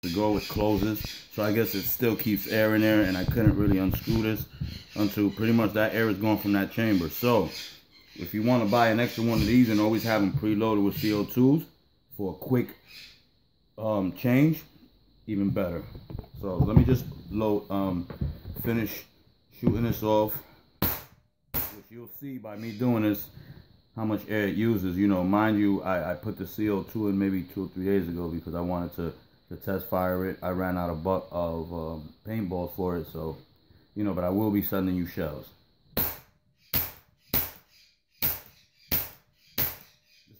to go, it closes. So I guess it still keeps air in there, and I couldn't really unscrew this until pretty much that air is gone from that chamber. So if you want to buy an extra one of these and always have them preloaded with CO2s for a quick change, even better. So let me just finish shooting this off, which you'll see by me doing this how much air it uses. You know, mind you, I put the CO2 in maybe 2 or 3 days ago because I wanted to test fire it. I ran out of paintballs for it, so you know, but I will be sending you shells. This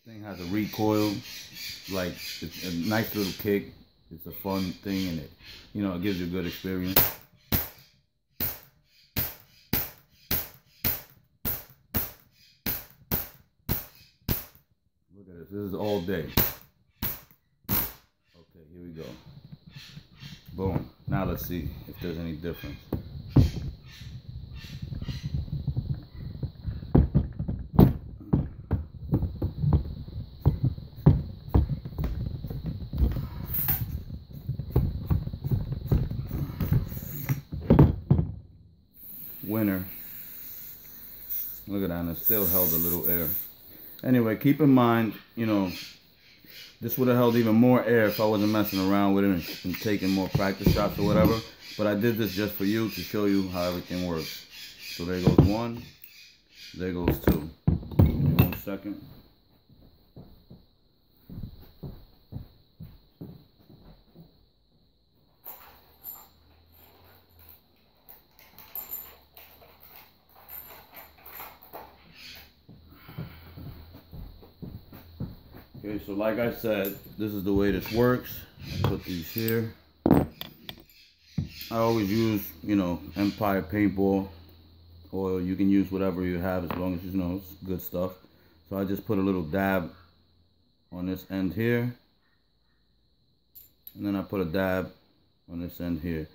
thing has a recoil, like it's a nice little kick. It's a fun thing, and it, you know, it gives you a good experience. Look at this. This is all day. Okay, here we go. Boom. Now let's see if there's any difference. Winner. Look at that, and it still held a little air. Anyway, keep in mind, you know, this would have held even more air if I wasn't messing around with it and taking more practice shots or whatever. But I did this just for you, to show you how everything works. So there goes one, there goes two. Give me 1 second. Okay, so like I said, this is the way this works. I put these here. I always use, you know, Empire paintball, or you can use whatever you have as long as you know it's good stuff. So I just put a little dab on this end here, and then I put a dab on this end here.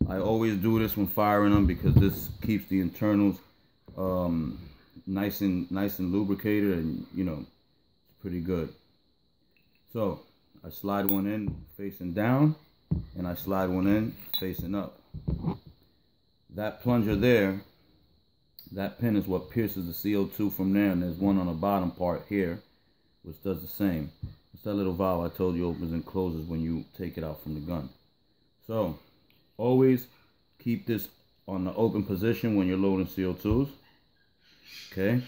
I always do this when firing them because this keeps the internals nice and lubricated, and you know, it's pretty good. So I slide one in facing down, and I slide one in facing up. That plunger there, that pin is what pierces the CO2 from there, and there's one on the bottom part here which does the same. It's that little valve I told you opens and closes when you take it out from the gun. So always keep this on the open position when you're loading CO2s. Okay,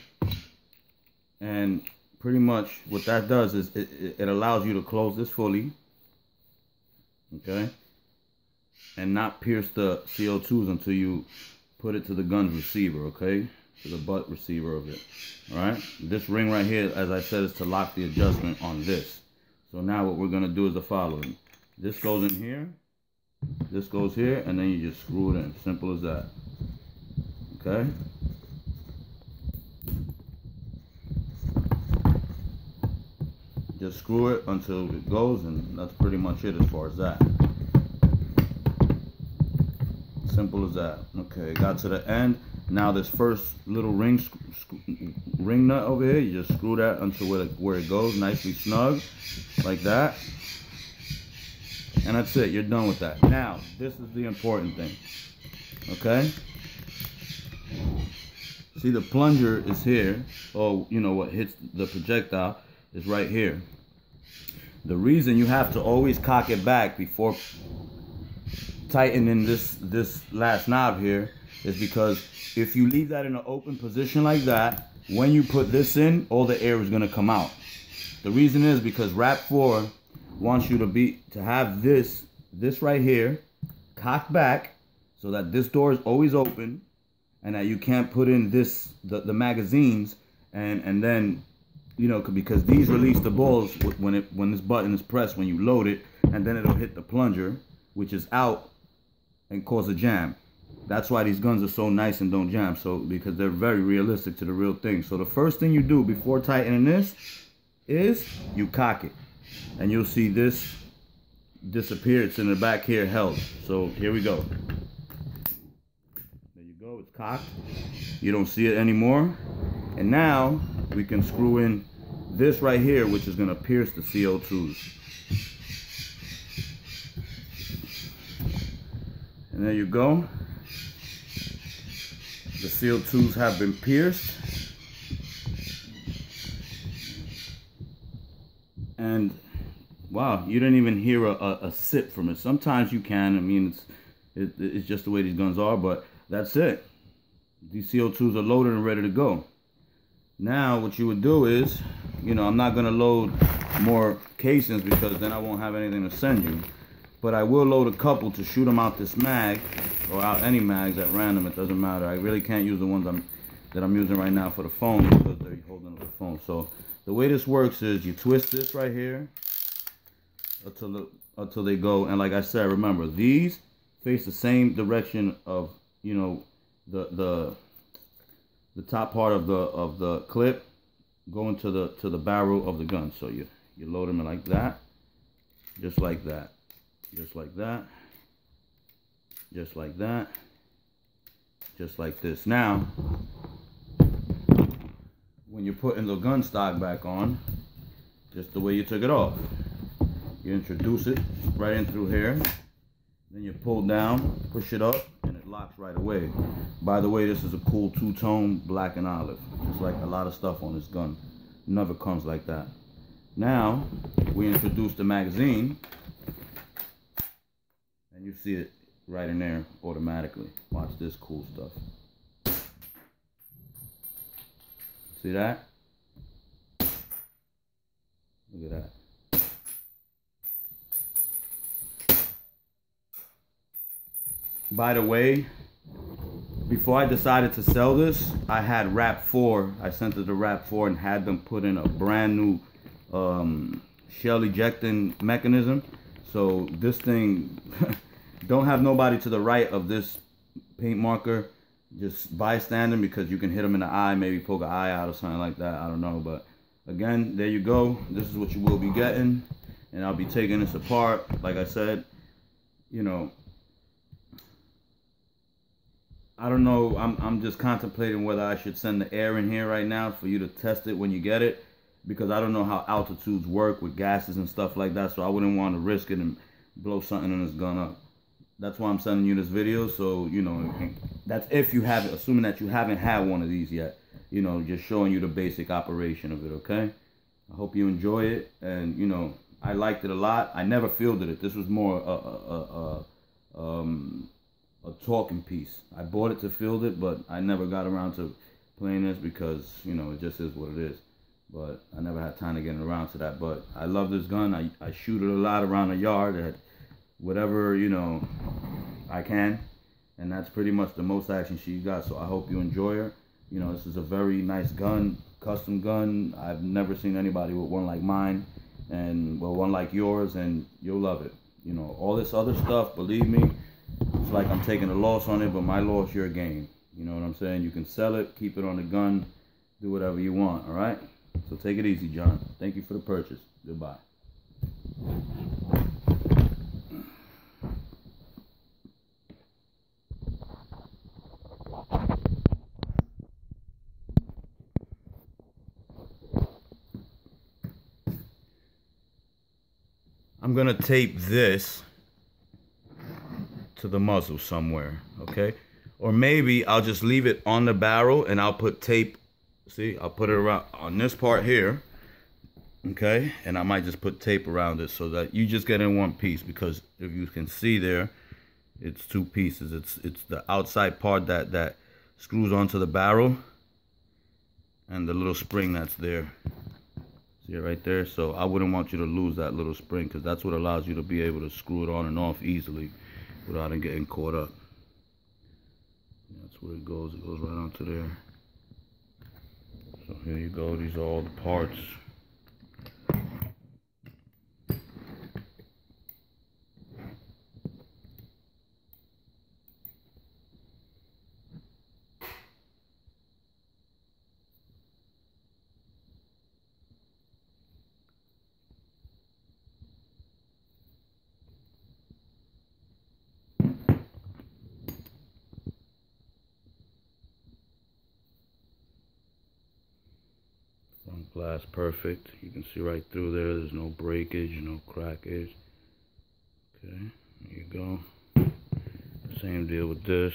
and pretty much what that does is it allows you to close this fully, okay, and not pierce the CO2s until you put it to the gun's receiver, okay, to the butt receiver of it. All right, this ring right here, as I said, is to lock the adjustment on this. So now what we're gonna do is the following. This goes in here, this goes here, and then you just screw it in. Simple as that. Okay. Just screw it until it goes, and that's pretty much it as far as that. Simple as that. Okay, got to the end. Now this first little ring nut over here, you just screw that until where it goes, nicely snug, like that. And that's it, you're done with that. Now, this is the important thing, okay? See, the plunger is here, or you know what hits the projectile is right here. The reason you have to always cock it back before tightening this last knob here is because if you leave that in an open position like that, when you put this in, all the air is going to come out. The reason is because Rap4 wants you to have this right here cocked back so that this door is always open, and that you can't put in the magazines and then, you know, because these release the balls when this button is pressed when you load it, and then it'll hit the plunger, which is out, and cause a jam. That's why these guns are so nice and don't jam, so because they're very realistic to the real thing. So the first thing you do before tightening this is you cock it, and you'll see this disappear. It's in the back here held. So here we go. There you go, it's cocked. You don't see it anymore. And now we can screw in this right here, which is going to pierce the CO2s. And there you go. The CO2s have been pierced. And wow, you didn't even hear a sip from it. Sometimes you can. I mean, it's just the way these guns are, but that's it. These CO2s are loaded and ready to go. Now, what you would do is, you know, I'm not going to load more casings because then I won't have anything to send you. But I will load a couple to shoot them out this mag, or out any mags at random. It doesn't matter. I really can't use the ones that I'm using right now for the phone because they're holding up the phone. So the way this works is you twist this right here until they go. And like I said, remember, these face the same direction of, you know, the top part of the clip going to the barrel of the gun. So you load them in like that, just like that. Just like that, just like that, just like this. Now, when you're putting the gun stock back on, just the way you took it off, you introduce it right in through here, then you pull down, push it up, and it locks right away. By the way, this is a cool two-tone black and olive. It's like a lot of stuff on this gun. Never comes like that. Now, we introduce the magazine. And you see it right in there automatically. Watch this cool stuff. See that? Look at that. By the way, before I decided to sell this, I had Rap4. I sent it to Rap4 and had them put in a brand new shell ejecting mechanism. So this thing, don't have nobody to the right of this paint marker. Just bystanding because you can hit them in the eye, maybe poke an eye out or something like that. I don't know. But again, there you go. This is what you will be getting. And I'll be taking this apart. Like I said, you know, I don't know. I'm just contemplating whether I should send the air in here right now for you to test it when you get it. Because I don't know how altitudes work with gases and stuff like that. So I wouldn't want to risk it and blow something in this gun up. That's why I'm sending you this video. So, you know, that's if you haven't, assuming that you haven't had one of these yet. You know, just showing you the basic operation of it, okay? I hope you enjoy it. And, you know, I liked it a lot. I never fielded it. This was more a talking piece. I bought it to field it, but I never got around to playing this because, you know, it just is what it is. But I never had time to get around to that. But I love this gun. I shoot it a lot around the yard at whatever, you know, I can. And that's pretty much the most action she's got. So I hope you enjoy her. You know, this is a very nice gun, custom gun. I've never seen anybody with one like mine. And, well, one like yours. And you'll love it. You know, all this other stuff, believe me, it's like I'm taking a loss on it. But my loss, your gain. You know what I'm saying? You can sell it, keep it on the gun, do whatever you want, all right? So take it easy, John. Thank you for the purchase. Goodbye. I'm going to tape this to the muzzle somewhere, okay? Or maybe I'll just leave it on the barrel and I'll put tape. See, I'll put it around on this part here, okay? And I might just put tape around it so that you just get in one piece, because if you can see there, it's two pieces. It's the outside part that screws onto the barrel and the little spring that's there. See it right there? So I wouldn't want you to lose that little spring, because that's what allows you to be able to screw it on and off easily without it getting caught up. That's where it goes. It goes right onto there. So here you go. These are all the parts. Glass perfect. You can see right through there. There's no breakage, no crackage. Okay, there you go. Same deal with this.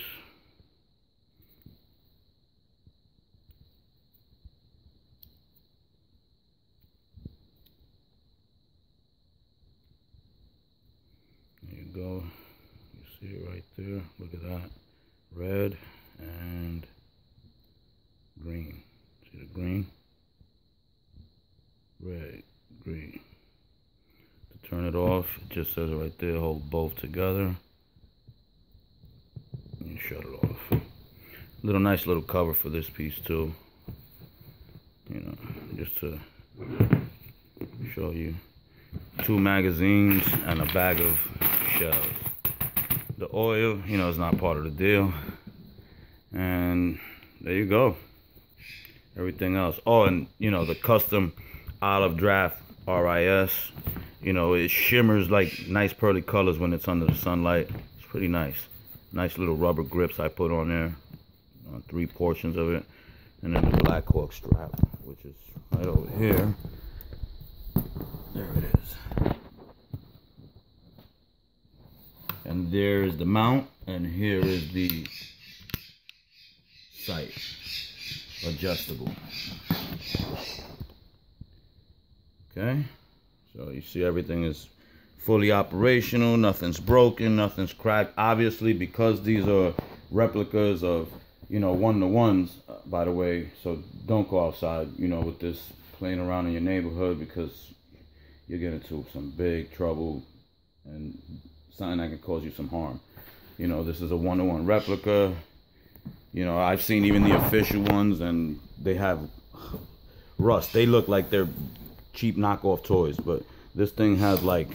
There you go. You see it right there. Look at that. Red and green. See the green? Red, green. To turn it off, it just says it right there. Hold both together. And shut it off. Nice little cover for this piece too. You know, just to show you. 2 magazines and a bag of shells. The oil, you know, is not part of the deal. And there you go. Everything else. Oh, and you know, the custom olive draft RIS. You know, it shimmers like nice pearly colors when it's under the sunlight. It's pretty nice. Nice little rubber grips I put on there. 3 portions of it. And then the Black Hawk strap, which is right over here. There it is. And there is the mount, and here is the sight. Adjustable. Okay, so you see everything is fully operational, nothing's broken, nothing's cracked. Obviously, because these are replicas of, you know, 1-to-1s, by the way, so don't go outside, you know, with this playing around in your neighborhood, because you get into some big trouble and something that can cause you some harm. You know, this is a 1-to-1 replica. You know, I've seen even the official ones, and they have rust. They look like they're cheap knockoff toys, but this thing has like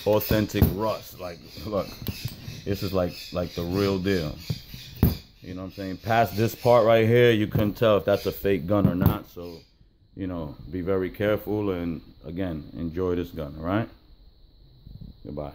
authentic rust. Like, look, this is like the real deal. You know what I'm saying? Past this part right here, you couldn't tell if that's a fake gun or not. So, you know, be very careful, and again, enjoy this gun. All right. Goodbye.